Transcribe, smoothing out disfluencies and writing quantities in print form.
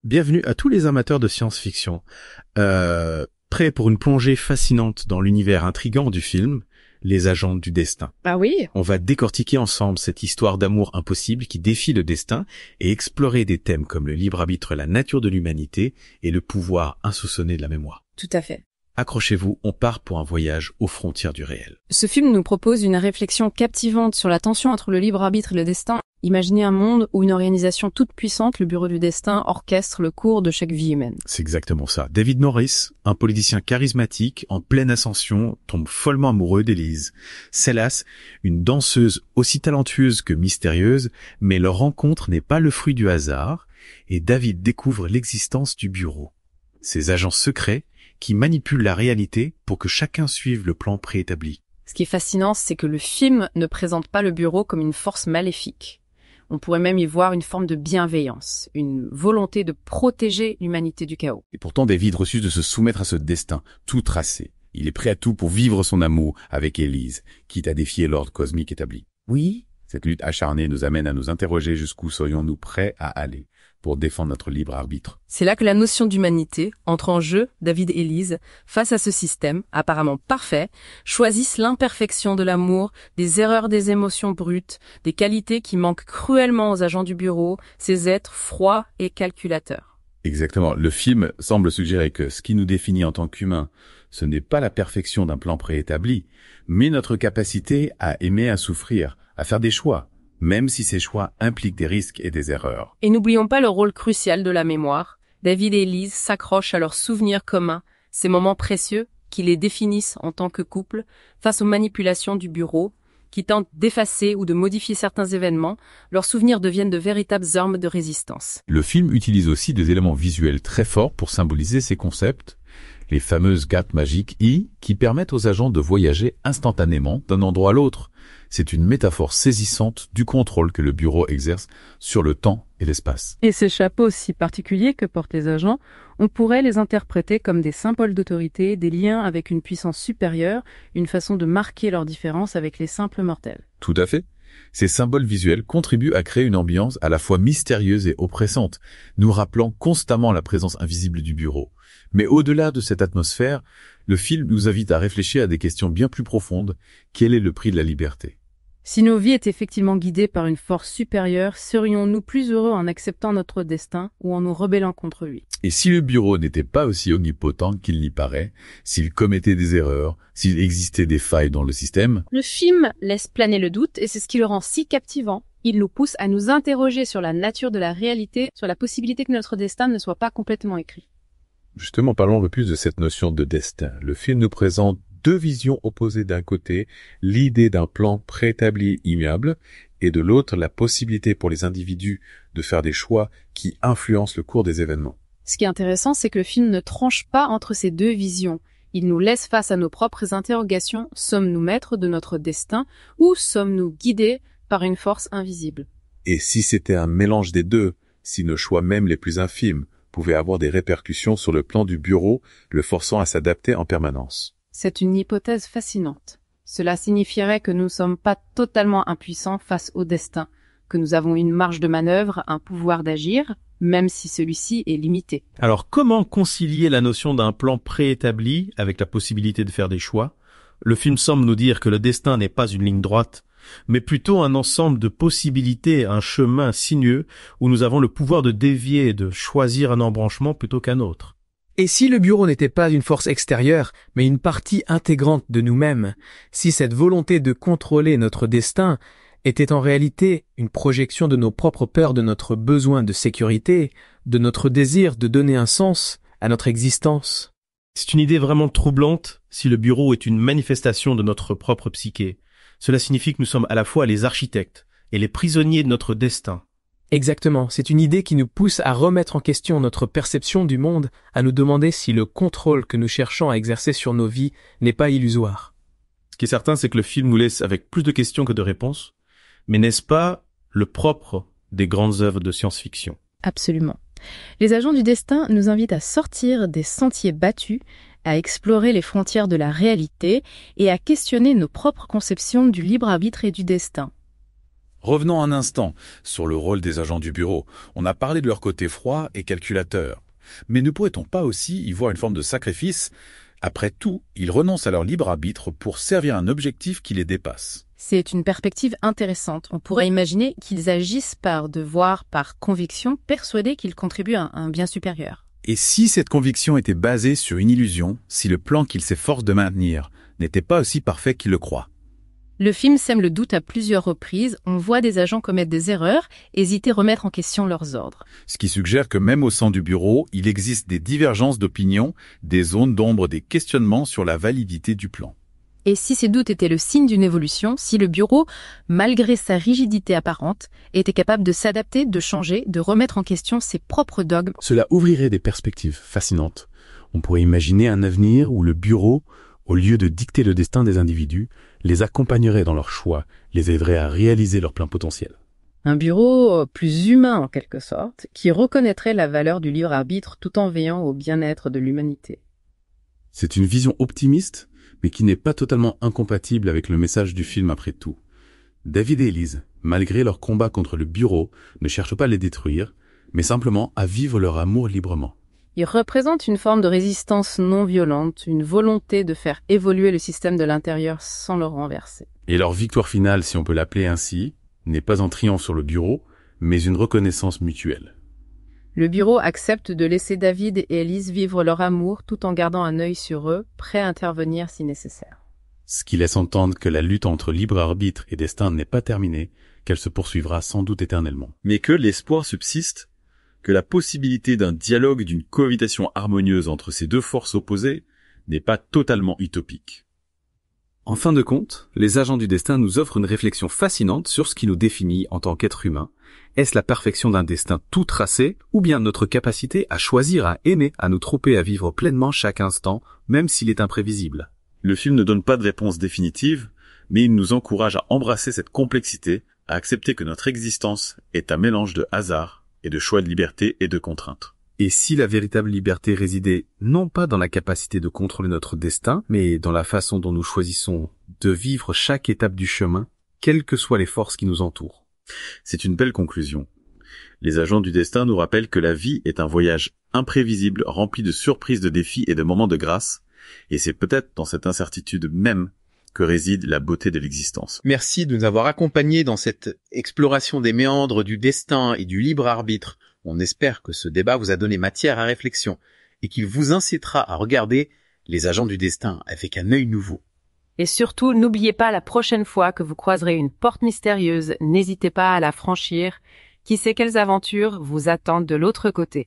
Bienvenue à tous les amateurs de science-fiction. Prêts pour une plongée fascinante dans l'univers intrigant du film, Les Agents du Destin. Ah oui. On va décortiquer ensemble cette histoire d'amour impossible qui défie le destin et explorer des thèmes comme le libre arbitre, la nature de l'humanité et le pouvoir insoupçonné de la mémoire. Tout à fait. Accrochez-vous, on part pour un voyage aux frontières du réel. Ce film nous propose une réflexion captivante sur la tension entre le libre arbitre et le destin. Imaginez un monde où une organisation toute puissante, le Bureau du Destin, orchestre le cours de chaque vie humaine. C'est exactement ça. David Norris, un politicien charismatique, en pleine ascension, tombe follement amoureux d'Elise. Célas, une danseuse aussi talentueuse que mystérieuse, mais leur rencontre n'est pas le fruit du hasard, et David découvre l'existence du bureau. Ces agents secrets qui manipulent la réalité pour que chacun suive le plan préétabli. Ce qui est fascinant, c'est que le film ne présente pas le bureau comme une force maléfique. On pourrait même y voir une forme de bienveillance, une volonté de protéger l'humanité du chaos. Et pourtant, David refuse de se soumettre à ce destin tout tracé. Il est prêt à tout pour vivre son amour avec Elise, quitte à défier l'ordre cosmique établi. Oui, cette lutte acharnée nous amène à nous interroger jusqu'où serions-nous prêts à aller pour défendre notre libre arbitre. C'est là que la notion d'humanité entre en jeu. David et Elise, face à ce système, apparemment parfait, choisissent l'imperfection de l'amour, des erreurs des émotions brutes, des qualités qui manquent cruellement aux agents du bureau, ces êtres froids et calculateurs. Exactement. Le film semble suggérer que ce qui nous définit en tant qu'humains, ce n'est pas la perfection d'un plan préétabli, mais notre capacité à aimer, à souffrir, à faire des choix, même si ces choix impliquent des risques et des erreurs. Et n'oublions pas le rôle crucial de la mémoire. David et Elise s'accrochent à leurs souvenirs communs, ces moments précieux qui les définissent en tant que couple, face aux manipulations du bureau, qui tentent d'effacer ou de modifier certains événements. Leurs souvenirs deviennent de véritables armes de résistance. Le film utilise aussi des éléments visuels très forts pour symboliser ces concepts, les fameuses cartes magiques qui permettent aux agents de voyager instantanément d'un endroit à l'autre. C'est une métaphore saisissante du contrôle que le bureau exerce sur le temps et l'espace. Et ces chapeaux si particuliers que portent les agents, on pourrait les interpréter comme des symboles d'autorité, des liens avec une puissance supérieure, une façon de marquer leur différence avec les simples mortels. Tout à fait. Ces symboles visuels contribuent à créer une ambiance à la fois mystérieuse et oppressante, nous rappelant constamment la présence invisible du bureau. Mais au-delà de cette atmosphère, le film nous invite à réfléchir à des questions bien plus profondes. Quel est le prix de la liberté ? Si nos vies étaient effectivement guidées par une force supérieure, serions-nous plus heureux en acceptant notre destin ou en nous rebellant contre lui ? Et si le bureau n'était pas aussi omnipotent qu'il n'y paraît, s'il commettait des erreurs, s'il existait des failles dans le système ? Le film laisse planer le doute et c'est ce qui le rend si captivant. Il nous pousse à nous interroger sur la nature de la réalité, sur la possibilité que notre destin ne soit pas complètement écrit. Justement, parlons un peu plus de cette notion de destin. Le film nous présente deux visions opposées. D'un côté, l'idée d'un plan préétabli immuable, et de l'autre, la possibilité pour les individus de faire des choix qui influencent le cours des événements. Ce qui est intéressant, c'est que le film ne tranche pas entre ces deux visions. Il nous laisse face à nos propres interrogations. Sommes-nous maîtres de notre destin ou sommes-nous guidés par une force invisible ? Et si c'était un mélange des deux, si nos choix même les plus infimes pouvaient avoir des répercussions sur le plan du bureau, le forçant à s'adapter en permanence. C'est une hypothèse fascinante. Cela signifierait que nous ne sommes pas totalement impuissants face au destin, que nous avons une marge de manœuvre, un pouvoir d'agir, même si celui-ci est limité. Alors comment concilier la notion d'un plan préétabli avec la possibilité de faire des choix ? Le film semble nous dire que le destin n'est pas une ligne droite, mais plutôt un ensemble de possibilités, un chemin sinueux où nous avons le pouvoir de dévier et de choisir un embranchement plutôt qu'un autre. Et si le bureau n'était pas une force extérieure, mais une partie intégrante de nous-mêmes, si cette volonté de contrôler notre destin était en réalité une projection de nos propres peurs, de notre besoin de sécurité, de notre désir de donner un sens à notre existence? C'est une idée vraiment troublante si le bureau est une manifestation de notre propre psyché. Cela signifie que nous sommes à la fois les architectes et les prisonniers de notre destin. Exactement, c'est une idée qui nous pousse à remettre en question notre perception du monde, à nous demander si le contrôle que nous cherchons à exercer sur nos vies n'est pas illusoire. Ce qui est certain, c'est que le film nous laisse avec plus de questions que de réponses. Mais n'est-ce pas le propre des grandes œuvres de science-fiction ? Absolument. Les agents du destin nous invitent à sortir des sentiers battus, à explorer les frontières de la réalité et à questionner nos propres conceptions du libre arbitre et du destin. Revenons un instant sur le rôle des agents du bureau. On a parlé de leur côté froid et calculateur. Mais ne pourrait-on pas aussi y voir une forme de sacrifice? Après tout, ils renoncent à leur libre arbitre pour servir un objectif qui les dépasse. C'est une perspective intéressante. On pourrait imaginer qu'ils agissent par devoir, par conviction, persuadés qu'ils contribuent à un bien supérieur. Et si cette conviction était basée sur une illusion, si le plan qu'ils s'efforcent de maintenir n'était pas aussi parfait qu'ils le croient? Le film sème le doute à plusieurs reprises. On voit des agents commettre des erreurs, hésiter à remettre en question leurs ordres. Ce qui suggère que même au sein du bureau, il existe des divergences d'opinion, des zones d'ombre, des questionnements sur la validité du plan. Et si ces doutes étaient le signe d'une évolution, si le bureau, malgré sa rigidité apparente, était capable de s'adapter, de changer, de remettre en question ses propres dogmes. Cela ouvrirait des perspectives fascinantes. On pourrait imaginer un avenir où le bureau, au lieu de dicter le destin des individus, les accompagnerait dans leurs choix, les aiderait à réaliser leur plein potentiel. Un bureau plus humain en quelque sorte, qui reconnaîtrait la valeur du libre arbitre tout en veillant au bien-être de l'humanité. C'est une vision optimiste, mais qui n'est pas totalement incompatible avec le message du film après tout. David et Elise, malgré leur combat contre le bureau, ne cherchent pas à les détruire, mais simplement à vivre leur amour librement. Il représente une forme de résistance non violente, une volonté de faire évoluer le système de l'intérieur sans le renverser. Et leur victoire finale, si on peut l'appeler ainsi, n'est pas un triomphe sur le bureau, mais une reconnaissance mutuelle. Le bureau accepte de laisser David et Elise vivre leur amour tout en gardant un œil sur eux, prêt à intervenir si nécessaire. Ce qui laisse entendre que la lutte entre libre arbitre et destin n'est pas terminée, qu'elle se poursuivra sans doute éternellement. Mais que l'espoir subsiste, que la possibilité d'un dialogue, d'une cohabitation harmonieuse entre ces deux forces opposées n'est pas totalement utopique. En fin de compte, les agents du destin nous offrent une réflexion fascinante sur ce qui nous définit en tant qu'être humain. Est-ce la perfection d'un destin tout tracé, ou bien notre capacité à choisir, à aimer, à nous tromper, à vivre pleinement chaque instant, même s'il est imprévisible? Le film ne donne pas de réponse définitive, mais il nous encourage à embrasser cette complexité, à accepter que notre existence est un mélange de hasard et de choix de liberté et de contraintes. Et si la véritable liberté résidait non pas dans la capacité de contrôler notre destin, mais dans la façon dont nous choisissons de vivre chaque étape du chemin, quelles que soient les forces qui nous entourent? C'est une belle conclusion. Les agents du destin nous rappellent que la vie est un voyage imprévisible, rempli de surprises, de défis et de moments de grâce, et c'est peut-être dans cette incertitude même que réside la beauté de l'existence. Merci de nous avoir accompagnés dans cette exploration des méandres du destin et du libre arbitre. On espère que ce débat vous a donné matière à réflexion et qu'il vous incitera à regarder les agents du destin avec un œil nouveau. Et surtout, n'oubliez pas, la prochaine fois que vous croiserez une porte mystérieuse, n'hésitez pas à la franchir. Qui sait quelles aventures vous attendent de l'autre côté.